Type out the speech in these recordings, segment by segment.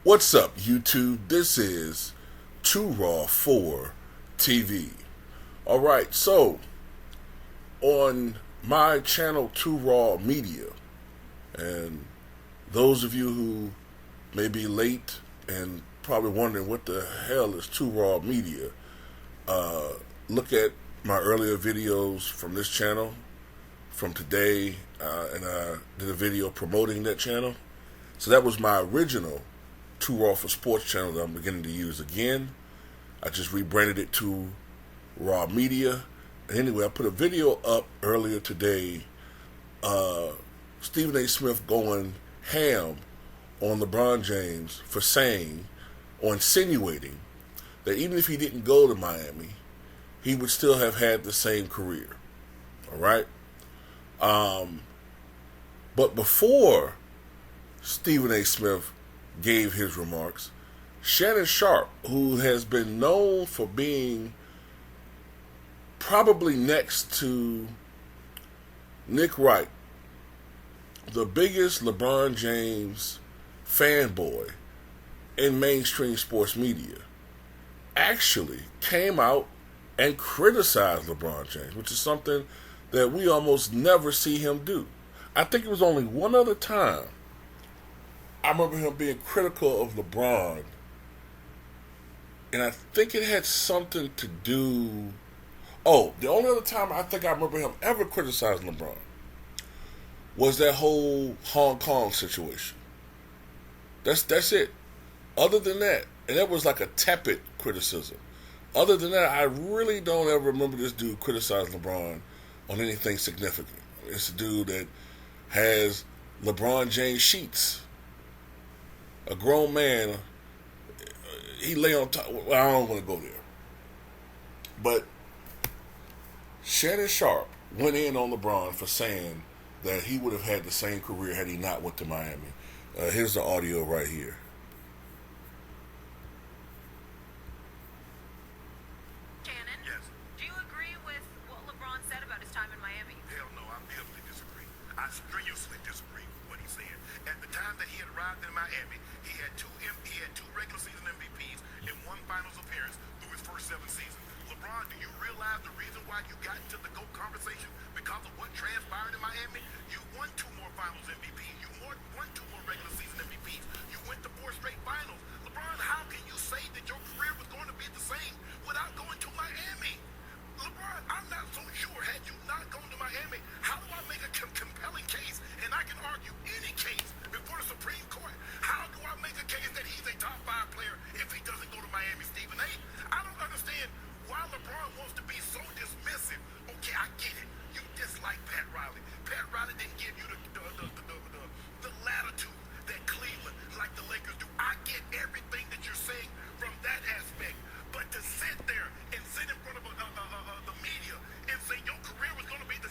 What's up, YouTube? This is Too Raw for TV. Alright, so on my channel, Too Raw Media, and those of you who may be late and probably wondering what the hell is Too Raw Media, look at my earlier videos from this channel from today, and I did a video promoting that channel. So that was my original Too Raw for Sports channel that I'm beginning to use again. I just rebranded it to Raw Media. Anyway, I put a video up earlier today, Stephen A. Smith going ham on LeBron James for saying or insinuating that even if he didn't go to Miami, he would still have had the same career. Alright? But before Stephen A. Smith gave his remarks, Shannon Sharpe, who has been known for being probably next to Nick Wright, the biggest LeBron James fanboy in mainstream sports media, actually came out and criticized LeBron James, which is something that we almost never see him do. I think it was only one other time I remember him being critical of LeBron, and I think it had something to do... Oh, the only other time I think I remember him ever criticizing LeBron was that whole Hong Kong situation. That's it. Other than that, and that was like a tepid criticism. Other than that, I really don't ever remember this dude criticizing LeBron on anything significant. It's a dude that has LeBron James sheets. A grown man, he lay on top. Well, I don't want to go there. But Shannon Sharpe went in on LeBron for saying that he would have had the same career had he not went to Miami. Here's the audio right here. Shannon? Yes. Do you agree with what LeBron said about his time in Miami? Hell no, I vehemently disagree. I strenuously disagree with what he said. At the time that he had arrived in Miami, he had two regular season MVPs and one finals appearance through his first 7 seasons. LeBron, do you realize the reason why you got into the GOAT conversation? Because of what transpired in Miami? You won 2 more finals MVPs. You won 2 more regular season MVPs. You went to 4 straight finals. LeBron, how can you say that your career was going to be the same without going to Miami? LeBron, I'm not so sure. Had you not gone to Miami, how do I make a compelling case? And I can argue any case before the Supreme Court. How do I make a case that he's a top 5 player if he doesn't go to Miami, Stephen A? I don't understand why LeBron wants to be so dismissive. Okay, I get it. You dislike Pat Riley. Pat Riley didn't give you the latitude that Cleveland, like the Lakers, do. I get everything that you're saying from that aspect. But to sit there and sit in front of the media and say your career was going to be the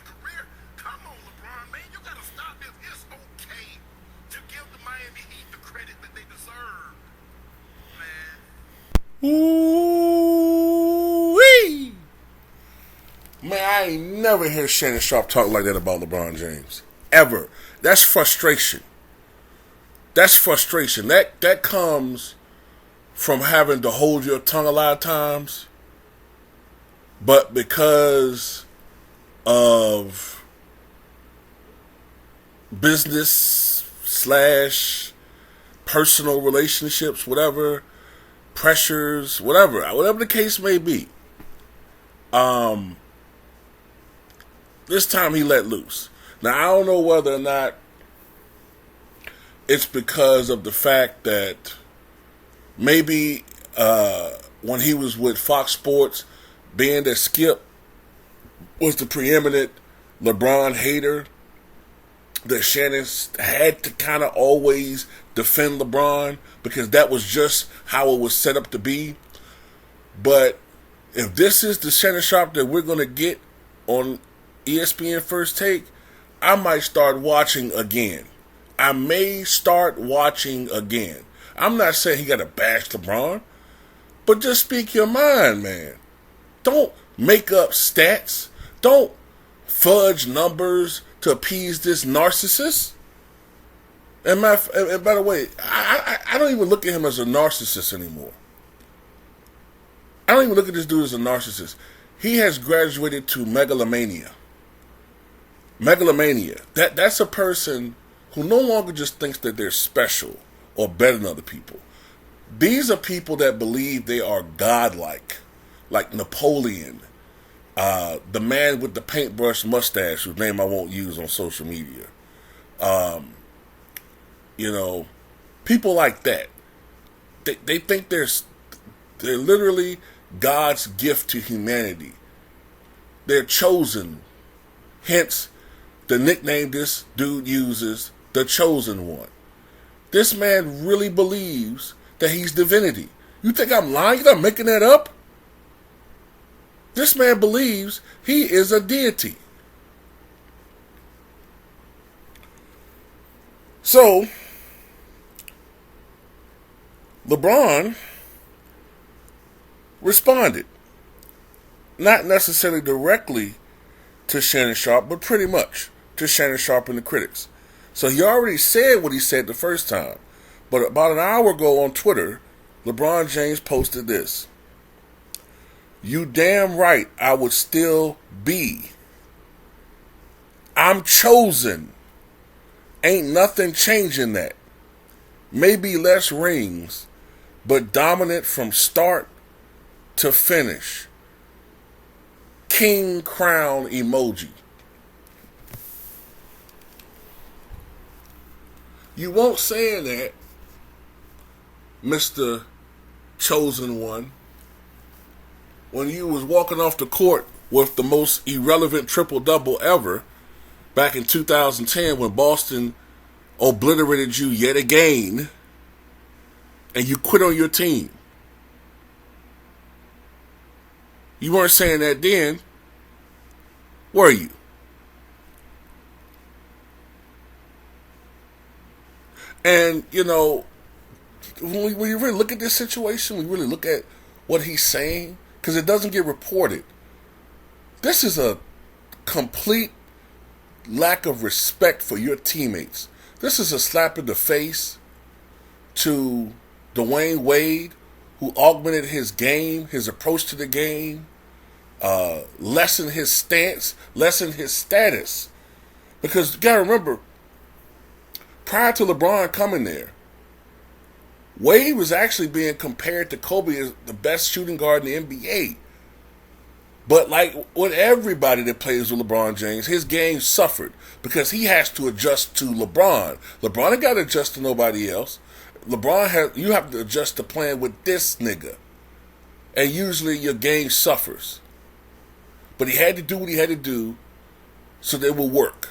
career, come on, LeBron, man, you got to stop this. It's okay to give the Miami Heat the credit that they deserve, man. Ooh-wee! Man, I ain't never hear Shannon Sharpe talk like that about LeBron James. Ever. That's frustration. That's frustration. That comes from having to hold your tongue a lot of times. But because of business / personal relationships, whatever, pressures, whatever the case may be, this time he let loose. Now, I don't know whether or not it's because of the fact that maybe when he was with Fox Sports, being that Skip was the preeminent LeBron hater, that Shannon had to kind of always defend LeBron because that was just how it was set up to be. But if this is the Shannon Sharpe that we're going to get on ESPN First Take, I might start watching again. I may start watching again. I'm not saying he got to bash LeBron, but just speak your mind, man. Don't make up stats. Don't fudge numbers to appease this narcissist. And by the way, I I don't even look at him as a narcissist anymore. I don't even look at this dude as a narcissist. He has graduated to megalomania. Megalomania. That's a person who no longer just thinks that they're special or better than other people. These are people that believe they are godlike, like Napoleon, the man with the paintbrush mustache, whose name I won't use on social media. People like that. They think they're literally God's gift to humanity. They're chosen. Hence, the nickname this dude uses, the chosen one. This man really believes that he's divinity. You think I'm lying? You're not making that up? This man believes he is a deity. So, LeBron responded. Not necessarily directly to Shannon Sharpe, but pretty much to Shannon Sharpe and the critics. So he already said what he said the first time. But about an hour ago on Twitter, LeBron James posted this. You damn right I would still be. I'm chosen. Ain't nothing changing that. Maybe less rings, but dominant from start to finish. King crown emoji. You won't say that, Mr. Chosen One, when you was walking off the court with the most irrelevant triple-double ever back in 2010 when Boston obliterated you yet again and you quit on your team. You weren't saying that then, were you? And, when we really look at this situation, we really look at what he's saying, because it doesn't get reported. This is a complete lack of respect for your teammates. This is a slap in the face to Dwayne Wade, who augmented his game, his approach to the game, lessened his stance, lessened his status. Because you gotta remember, prior to LeBron coming there, Wade was actually being compared to Kobe as the best shooting guard in the NBA. But like with everybody that plays with LeBron James, his game suffered because he has to adjust to LeBron. LeBron ain't got to adjust to nobody else. You have to adjust to playing with this nigga. And usually your game suffers. But he had to do what he had to do so that it will work.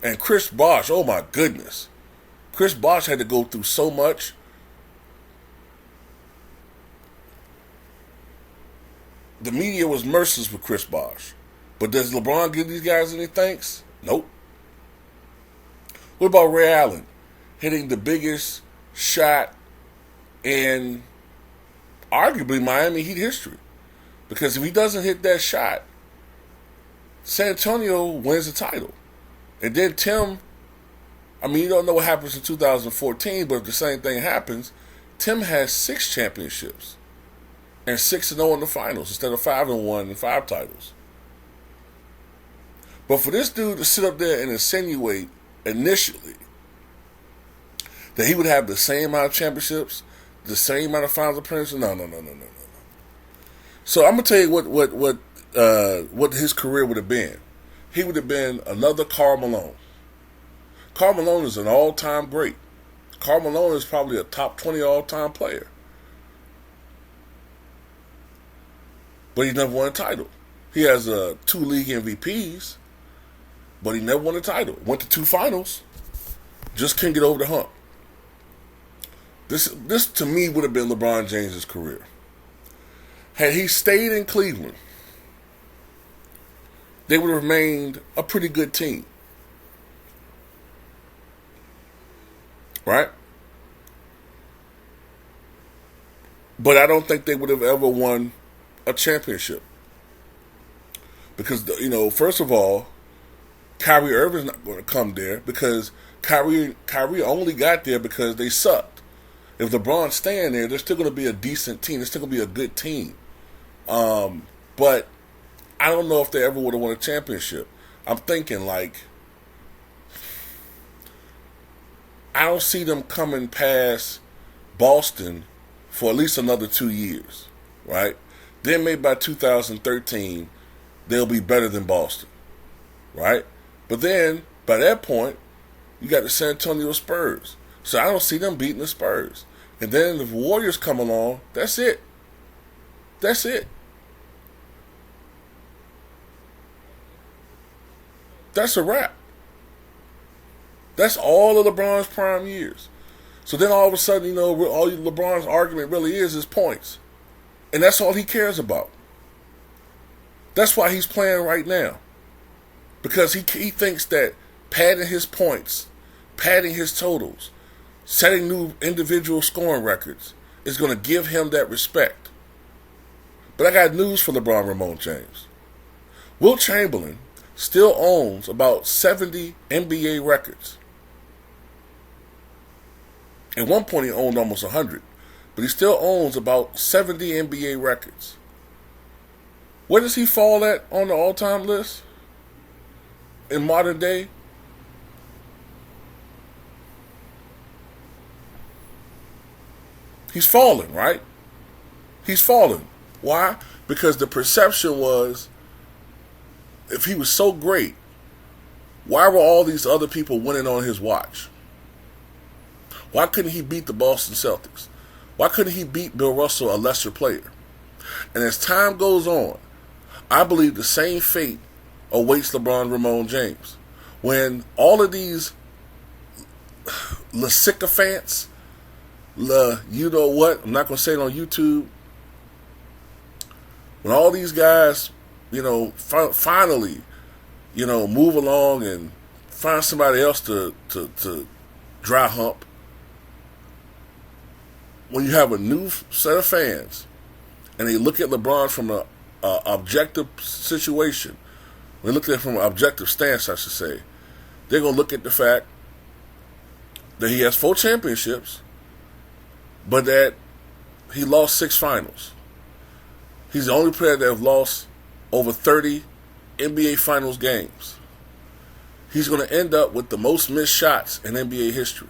And Chris Bosh, oh my goodness. Chris Bosh had to go through so much. The media was merciless with Chris Bosh. But does LeBron give these guys any thanks? Nope. What about Ray Allen hitting the biggest shot in arguably Miami Heat history? Because if he doesn't hit that shot, San Antonio wins the title. And then Tim, you don't know what happens in 2014, but if the same thing happens, Tim has 6 championships. And 6-0 in the finals instead of 5-1 and 5 titles. But for this dude to sit up there and insinuate initially that he would have the same amount of championships, the same amount of finals appearances, no. So I'm gonna tell you what his career would have been. He would have been another Karl Malone. Karl Malone is an all-time great. Karl Malone is probably a top 20 all-time player. But he never won a title. He has 2 league MVPs, but he never won a title. Went to 2 finals, just couldn't get over the hump. This to me would have been LeBron James' career. Had he stayed in Cleveland, they would have remained a pretty good team. Right? But I don't think they would have ever won a championship. Because, first of all, Kyrie Irving's not going to come there because Kyrie only got there because they sucked. If LeBron's staying there, they're still going to be a decent team. They're still going to be a good team. But I don't know if they ever would have won a championship. I'm thinking like, I don't see them coming past Boston for at least another 2 years, right? Then maybe by 2013, they'll be better than Boston, right? But then, by that point, you got the San Antonio Spurs. So I don't see them beating the Spurs. And then if the Warriors come along, that's it. That's it. That's a wrap. That's all of LeBron's prime years. So then all of a sudden, you know, all LeBron's argument really is points. And that's all he cares about. That's why he's playing right now. Because he thinks that padding his points, padding his totals, setting new individual scoring records is going to give him that respect. But I got news for LeBron Ramon James. Wilt Chamberlain still owns about 70 NBA records. At one point he owned almost 100, but he still owns about 70 NBA records. Where does he fall at on the all-time list in modern day? He's fallen, right? He's fallen. Why? Because the perception was, if he was so great, why were all these other people winning on his watch? Why couldn't he beat the Boston Celtics? Why couldn't he beat Bill Russell, a lesser player? And as time goes on, I believe the same fate awaits LeBron Ramon James. When all of these sycophants, you know what, I'm not going to say it on YouTube, when all these guys, you know, finally, you know, move along and find somebody else to dry hump, when you have a new set of fans and they look at LeBron from a objective situation, when they look at it from an objective stance, I should say, they're going to look at the fact that he has 4 championships, but that he lost 6 finals. He's the only player that have lost over 30 NBA Finals games. He's going to end up with the most missed shots in NBA history.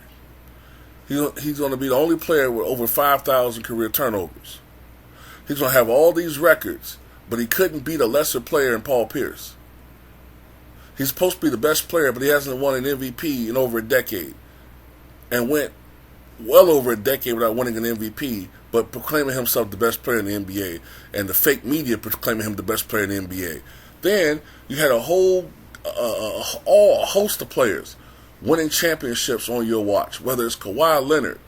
He's going to be the only player with over 5,000 career turnovers. He's going to have all these records, but he couldn't beat a lesser player in Paul Pierce. He's supposed to be the best player, but he hasn't won an MVP in over a decade. And went well over a decade without winning an MVP, but proclaiming himself the best player in the NBA, and the fake media proclaiming him the best player in the NBA. Then you had a whole a host of players winning championships on your watch, whether it's Kawhi Leonard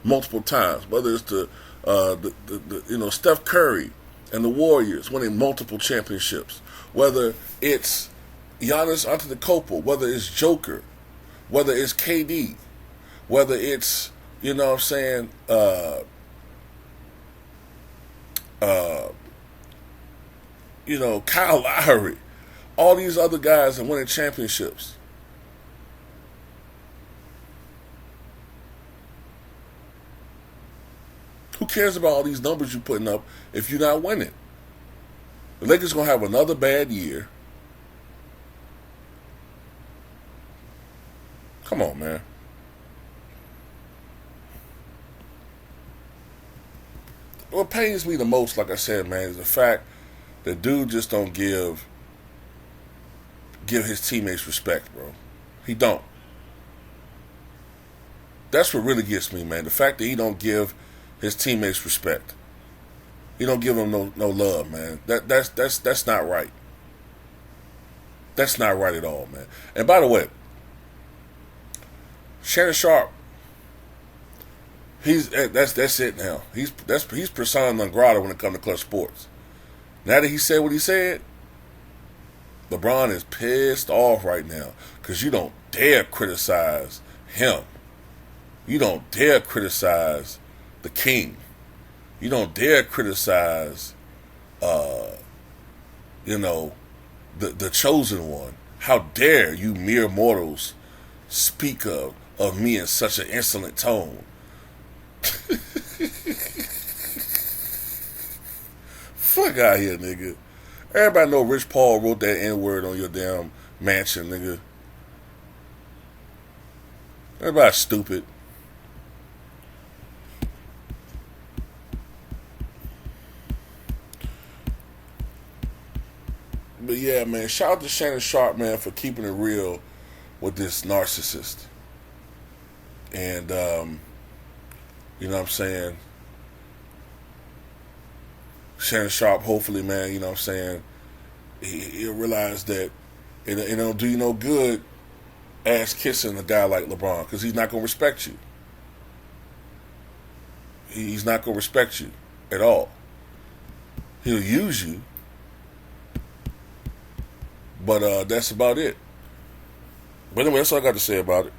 multiple times, whether it's the Steph Curry and the Warriors winning multiple championships, whether it's Giannis Antetokounmpo, whether it's Joker, whether it's KD, whether it's, you know what I'm saying, Kyle Lowry, all these other guys are winning championships. Who cares about all these numbers you're putting up if you're not winning? The Lakers going to have another bad year. Come on, man. What pains me the most, like I said, man, is the fact that dude just don't give his teammates respect, bro. He don't. That's what really gets me, man. The fact that he don't give his teammates respect. He don't give them no love, man. That's not right. That's not right at all, man. And by the way, Shannon Sharpe, that's it now. He's persona non grata when it comes to clutch sports. Now that he said what he said, LeBron is pissed off right now because you don't dare criticize him. You don't dare criticize the king. You don't dare criticize, the chosen one. How dare you mere mortals speak of me in such an insolent tone? Fuck out here, nigga. Everybody know Rich Paul wrote that N-word on your damn mansion, nigga. Everybody's stupid. But yeah, man, shout out to Shannon Sharpe, man, for keeping it real with this narcissist. And, you know what I'm saying? Shannon Sharpe, hopefully, man, you know what I'm saying? He'll realize that it don't do you no good ass kissing a guy like LeBron, because he's not going to respect you. He's not going to respect you at all. He'll use you, but that's about it. But anyway, that's all I got to say about it.